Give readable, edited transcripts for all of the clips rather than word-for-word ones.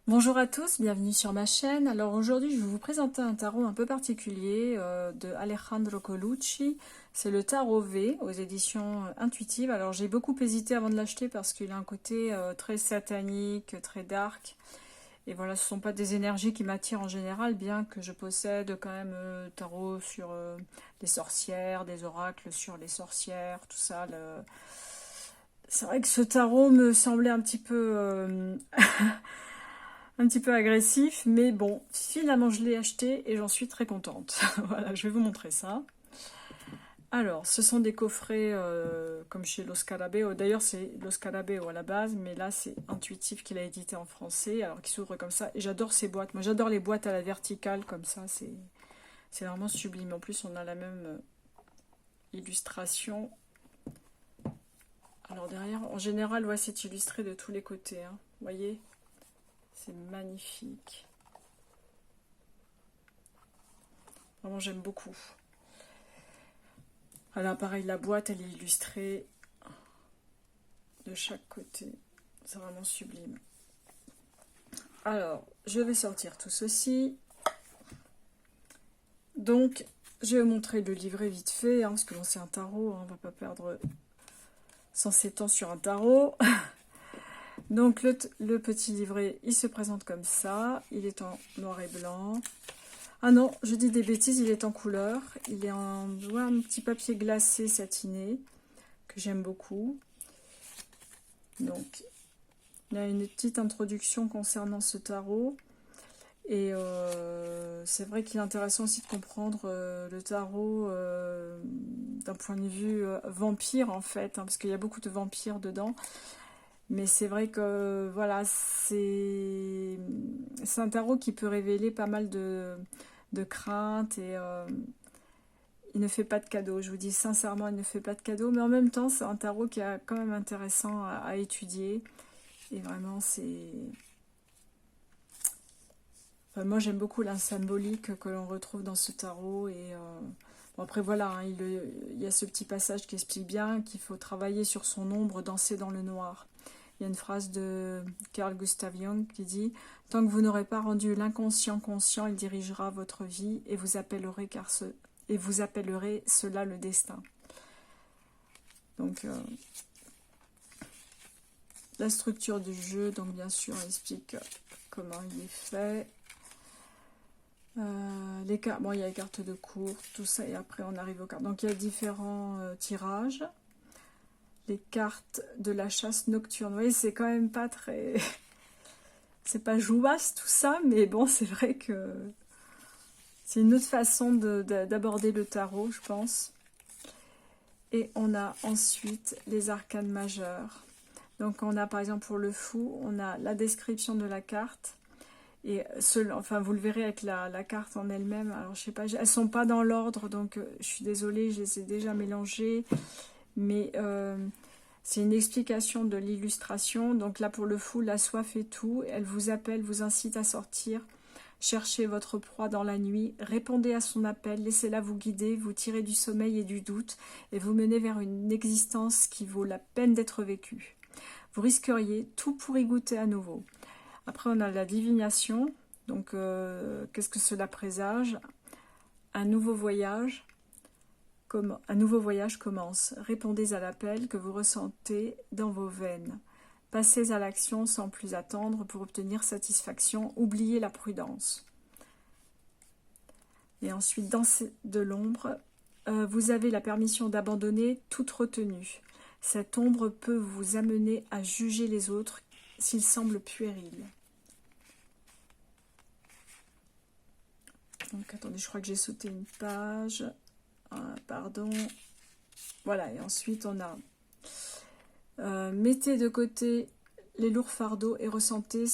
Bonjour à tous, bienvenue sur ma chaîne. Alors aujourd'hui, je vais vous présenter un tarot un peu particulier de Alejandro Colucci. C'est le tarot V aux éditions intuitives. Alors j'ai beaucoup hésité avant de l'acheter parce qu'il a un côté très satanique, très dark. Et voilà, ce ne sont pas des énergies qui m'attirent en général, bien que je possède quand même tarot sur les sorcières, des oracles sur les sorcières, tout ça. C'est vrai que ce tarot me semblait un petit peu... un petit peu agressif, mais bon, finalement je l'ai acheté et j'en suis très contente. Voilà, je vais vous montrer ça. Alors, ce sont des coffrets comme chez Los Carabeo. D'ailleurs, c'est Los Carabeo à la base, mais là, c'est Intuitif qu'il a édité en français, alors qu'il s'ouvre comme ça. Et j'adore ces boîtes. Moi, j'adore les boîtes à la verticale comme ça. C'est vraiment sublime. En plus, on a la même illustration. Alors derrière, en général, ouais, c'est illustré de tous les côtés. Hein. Vous voyez, c'est magnifique. Vraiment, j'aime beaucoup. Alors pareil, la boîte, elle est illustrée de chaque côté. C'est vraiment sublime. Alors, je vais sortir tout ceci. Donc, je vais vous montrer le livret vite fait, hein, parce que bon, c'est un tarot, hein, on ne va pas perdre 107 ans sur un tarot. Donc, le petit livret, il se présente comme ça. Il est en noir et blanc. Ah non, je dis des bêtises, il est en couleur. Il est en ouais, un petit papier glacé satiné, que j'aime beaucoup. Donc, il y a une petite introduction concernant ce tarot. Et c'est vrai qu'il est intéressant aussi de comprendre le tarot d'un point de vue vampire en fait, hein, parce qu'il y a beaucoup de vampires dedans. Mais c'est vrai que voilà, c'est un tarot qui peut révéler pas mal de craintes et il ne fait pas de cadeaux. Je vous dis sincèrement, il ne fait pas de cadeaux, mais en même temps, c'est un tarot qui est quand même intéressant à étudier. Et vraiment, c'est... Enfin, moi, j'aime beaucoup la symbolique que l'on retrouve dans ce tarot. Et bon, après, voilà, hein, il y a ce petit passage qui explique bien qu'il faut travailler sur son ombre, danser dans le noir. Il y a une phrase de Carl Gustav Jung qui dit « Tant que vous n'aurez pas rendu l'inconscient conscient, il dirigera votre vie et vous appellerez, cela le destin. » Donc, la structure du jeu, donc bien sûr, elle explique comment il est fait. Les cartes, bon, il y a les cartes de course, tout ça, et après on arrive aux cartes. Donc il y a différents tirages. Les cartes de la chasse nocturne. Vous voyez, c'est quand même pas très... c'est pas jouasse tout ça, mais bon, c'est vrai que c'est une autre façon d'aborder le tarot, je pense. Et on a ensuite les arcanes majeures. Donc on a par exemple pour le fou, on a la description de la carte. Et enfin, vous le verrez avec la carte en elle-même. Alors, je sais pas, elles sont pas dans l'ordre, donc je suis désolée, je les ai déjà mélangées. Mais c'est une explication de l'illustration. Donc là, pour le fou, la soif et tout. Elle vous appelle, vous incite à sortir. Cherchez votre proie dans la nuit. Répondez à son appel. Laissez-la vous guider, vous tirer du sommeil et du doute. Et vous mener vers une existence qui vaut la peine d'être vécue. Vous risqueriez tout pour y goûter à nouveau. Après, on a la divination. Donc, qu'est-ce que cela présage? Un nouveau voyage commence. Répondez à l'appel que vous ressentez dans vos veines. Passez à l'action sans plus attendre pour obtenir satisfaction. Oubliez la prudence. Et ensuite, dans de l'ombre, vous avez la permission d'abandonner toute retenue. Cette ombre peut vous amener à juger les autres s'ils semblent puérils. Donc, attendez, je crois que j'ai sauté une page. Pardon. Voilà, et ensuite, on a... mettez de côté les lourds fardeaux et ressentez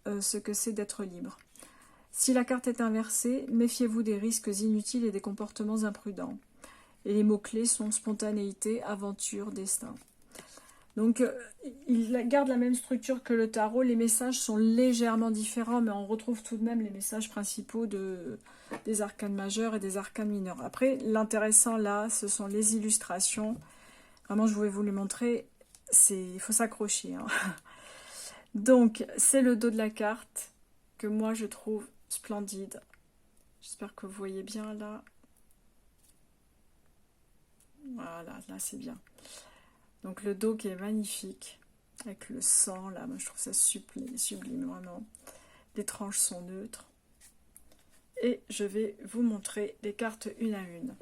ce que c'est d'être libre. Si la carte est inversée, méfiez-vous des risques inutiles et des comportements imprudents. Et les mots-clés sont spontanéité, aventure, destin. Donc, il garde la même structure que le tarot. Les messages sont légèrement différents, mais on retrouve tout de même les messages principaux des arcanes majeures et des arcanes mineures. Après, l'intéressant là, ce sont les illustrations. Vraiment, je voulais vous les montrer. Il faut s'accrocher. Hein. Donc, c'est le dos de la carte. que moi je trouve splendide. J'espère que vous voyez bien là. Voilà, là c'est bien. Donc le dos qui est magnifique, avec le sang là, moi je trouve ça sublime vraiment. Les tranches sont neutres. Et je vais vous montrer les cartes une à une.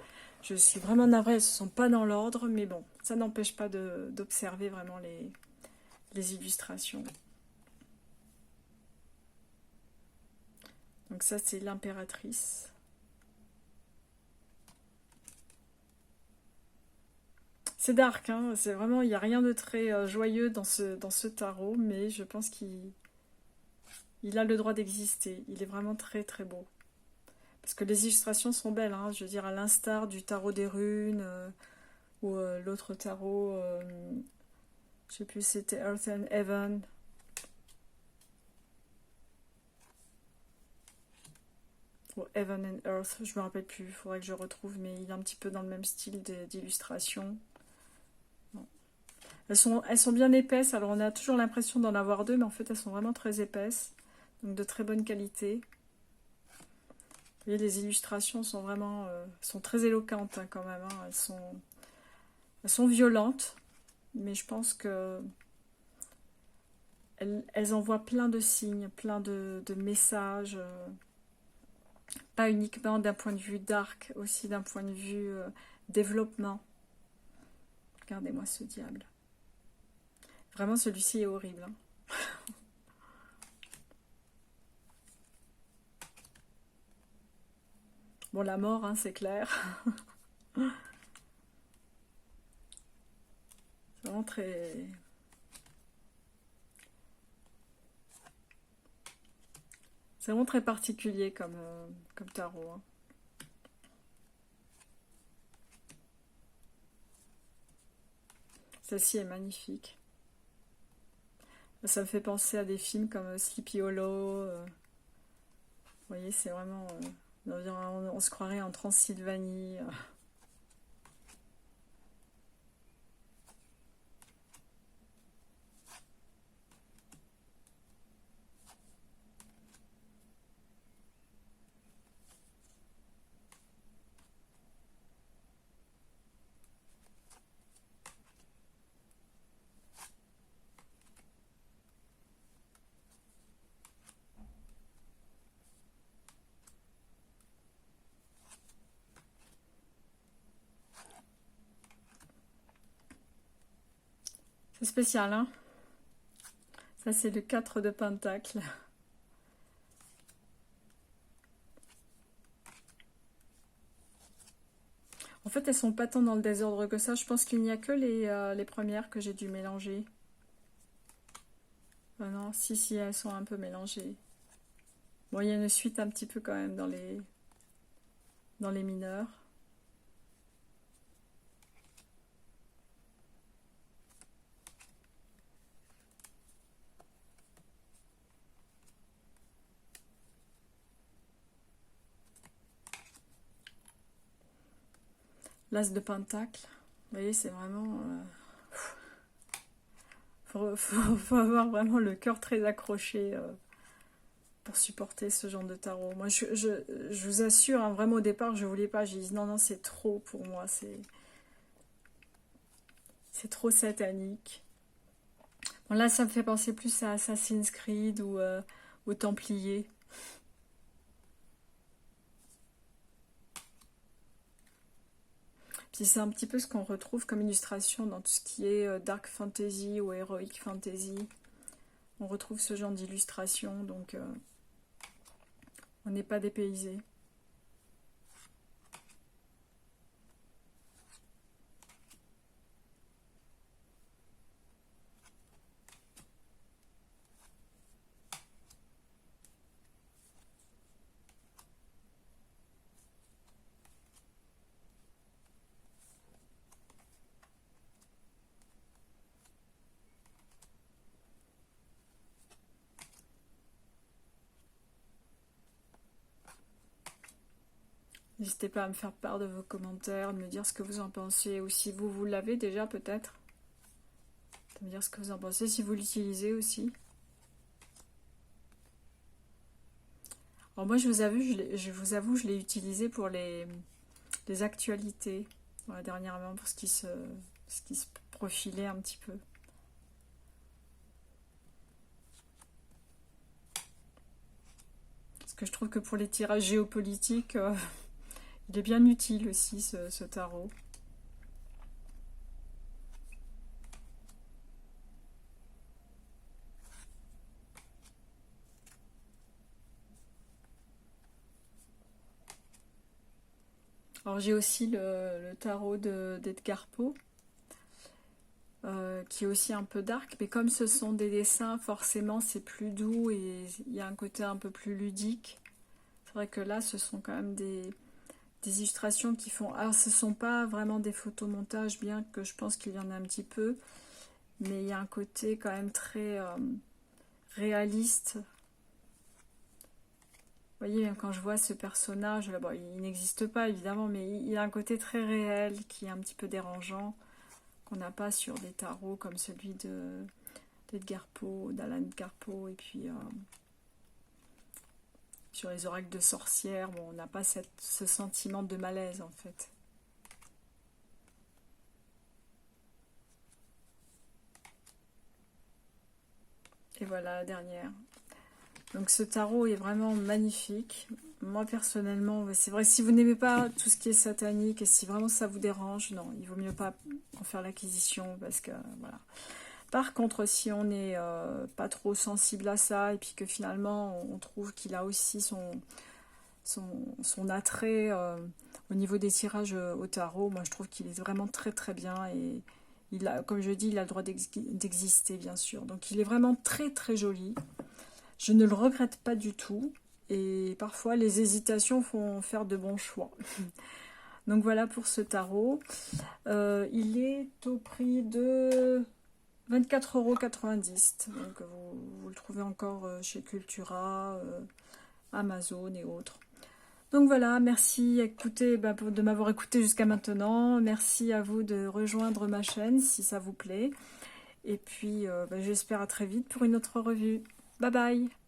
Je suis vraiment navrée, elles ne sont pas dans l'ordre, mais bon, ça n'empêche pas d'observer vraiment les illustrations. Donc ça c'est l'impératrice. C'est dark, hein, c'est vraiment, il n'y a rien de très joyeux dans ce tarot, mais je pense qu'il a le droit d'exister. Il est vraiment très très beau. Parce que les illustrations sont belles, hein, je veux dire, à l'instar du tarot des runes, ou l'autre tarot, je sais plus, c'était Earth and Heaven. Ou Heaven and Earth, je me rappelle plus, il faudrait que je retrouve, mais il est un petit peu dans le même style d'illustration. Bon. Elles sont bien épaisses, alors on a toujours l'impression d'en avoir deux, mais en fait elles sont vraiment très épaisses, donc de très bonne qualité. Vous voyez, les illustrations sont vraiment sont très éloquentes hein, quand même, hein. Elles sont violentes, mais je pense que elles envoient plein de signes, plein de messages, pas uniquement d'un point de vue dark, aussi d'un point de vue développement. Regardez-moi ce diable. Vraiment, celui-ci est horrible. Hein. Bon, la mort, hein, c'est clair. C'est vraiment très... C'est vraiment très particulier comme tarot. Hein. Celle-ci est magnifique. Ça me fait penser à des films comme Sleepy Hollow. Vous voyez, c'est vraiment... on se croirait en Transylvanie. C'est spécial, hein? Ça, c'est le 4 de Pentacle. En fait, elles sont pas tant dans le désordre que ça. Je pense qu'il n'y a que les premières que j'ai dû mélanger. Ah non, si, elles sont un peu mélangées. Bon, il y a une suite un petit peu quand même dans les mineurs. L'As de Pentacle. Vous voyez, c'est vraiment... faut avoir vraiment le cœur très accroché pour supporter ce genre de tarot. Moi, je vous assure, hein, vraiment au départ, je voulais pas. J'ai dit non, c'est trop pour moi. C'est trop satanique. Bon, là, ça me fait penser plus à Assassin's Creed ou aux Templiers. Puis c'est un petit peu ce qu'on retrouve comme illustration dans tout ce qui est Dark Fantasy ou Heroic Fantasy. On retrouve ce genre d'illustration, donc on n'est pas dépaysé. N'hésitez pas à me faire part de vos commentaires, de me dire ce que vous en pensez, ou si vous l'avez déjà peut-être. De me dire ce que vous en pensez, si vous l'utilisez aussi. Alors moi, je l'ai utilisé pour les actualités, voilà, dernièrement, pour ce qui se profilait un petit peu. Parce que je trouve que pour les tirages géopolitiques, il est bien utile aussi, ce tarot. Alors j'ai aussi le tarot d'Edgar Poe, qui est aussi un peu dark, mais comme ce sont des dessins, forcément c'est plus doux et il y a un côté un peu plus ludique. C'est vrai que là, ce sont quand même des illustrations qui font... Alors ce ne sont pas vraiment des photomontages, bien que je pense qu'il y en a un petit peu, mais il y a un côté quand même très réaliste. Vous voyez, même quand je vois ce personnage, là, bon, il n'existe pas évidemment, mais il a un côté très réel qui est un petit peu dérangeant, qu'on n'a pas sur des tarots comme celui d'Edgar Poe, d'Alan Edgar Poe, et puis sur les oracles de sorcières, bon, on n'a pas ce sentiment de malaise en fait. Et voilà la dernière. Donc ce tarot est vraiment magnifique. Moi personnellement, c'est vrai, si vous n'aimez pas tout ce qui est satanique et si vraiment ça vous dérange, non, il vaut mieux pas en faire l'acquisition parce que voilà. Par contre, si on n'est pas trop sensible à ça et puis que finalement on trouve qu'il a aussi son attrait au niveau des tirages au tarot, moi je trouve qu'il est vraiment très très bien et il a, comme je dis, il a le droit d'exister bien sûr. Donc il est vraiment très très joli. Je ne le regrette pas du tout. Et parfois, les hésitations font faire de bons choix. Donc voilà pour ce tarot. Il est au prix de 24,90 €. Donc vous le trouvez encore chez Cultura, Amazon et autres. Donc voilà, merci de m'avoir écouté jusqu'à maintenant. Merci à vous de rejoindre ma chaîne si ça vous plaît. Et puis j'espère à très vite pour une autre revue. Bye bye!